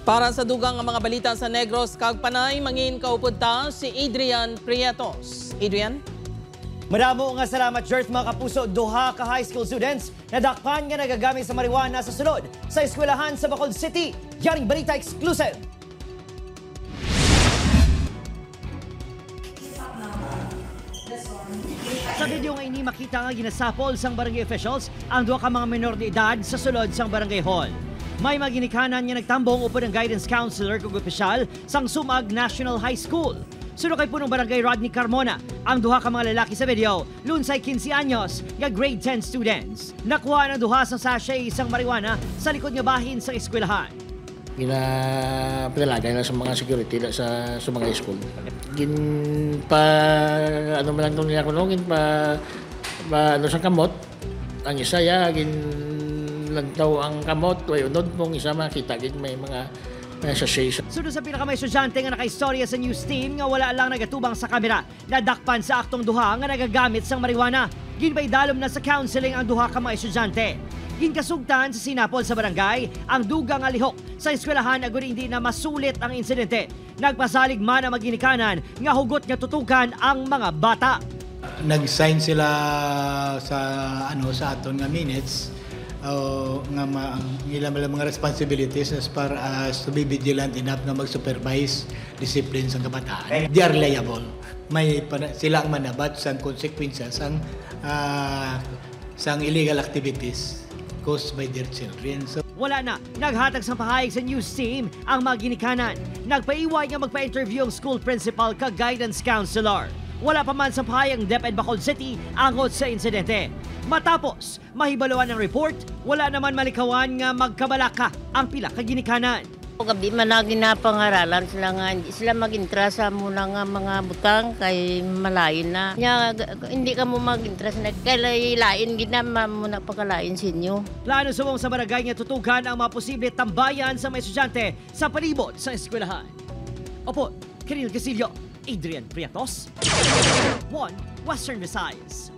Para sa dugang ang mga balita sa Negros, kagpanay mangin kaupunta si Adrian Prietos. Adrian? Maramo nga salamat, Jert, mga kapuso. Duha ka high school students nadakpan nga nagagamit sa marijuana sa sulod sa eskwelahan sa Bacolod City. Yaring balita exclusive. Sa video nga ini makita nga ginasapol sang barangay officials ang duha ka mga menor de edad sa sulod sang barangay hall. May maginikanan nga nagtambong upod ang guidance counselor kung opisyal sang Sumag National High School. Suno kay punong barangay Rodney Carmona, ang duha ka mga lalaki sa video, lunsay 15 anyos, nga grade 10 students. Nakuha ng duha sa sachet isang marijuana sa likod nga bahin sa eskwelahan. Pinalagay na sa mga security na sa mga school. Ano man lang niya kulungin ano sa kamot. Ang isa lantaw ang kamot, ay unod pong isa makita may mga sachet. Sunod sa pinakamay estudyante nga nakaistorya sa news team nga wala lang nagatubang sa kamera, nadakpan sa aktong duha nga nagagamit sang marijuana. Ginbay dalom na sa counseling ang duha ka mga estudyante. Ginkasugtan sa sinapol sa barangay ang dugang alihok sa eskwelahan agud hindi na masulit ang insidente. Nagpasalig man ang maginikanan nga hugot nga tutukan ang mga bata. Nag-sign sila sa aton nga minutes nga mga responsibilities as far as to be vigilant enough na mag-supervise discipline sa kabataan. They are liable. Sila ang manabat sa consequences sang illegal activities caused by their children. So, wala na, naghatag sa pahayag sa news team ang mga ginikanan. Nagpaiway nga magpa-interview ang school principal kag guidance counselor. Wala pa man sa pahayag ng DepEd Bacolod City angot sa insidente. Matapos, mahibaluan ng report, wala naman malikawan nga magkabalaka ang pila ka ginikanan. Gabi man na ginapangaralan sila nga, hindi sila mag-intrasa muna nga mga butang kay malayin na. Hindi ka mo mag-intrasa na kailain ginama muna pagkalain sinyo. Plano sumong sa barangay nga tutugan ang mga posible tambayan sa mga estudyante sa palibot sa eskwelahan. Opo, Kiril Casillo, Adrian Prietos, 1 Western Visayas.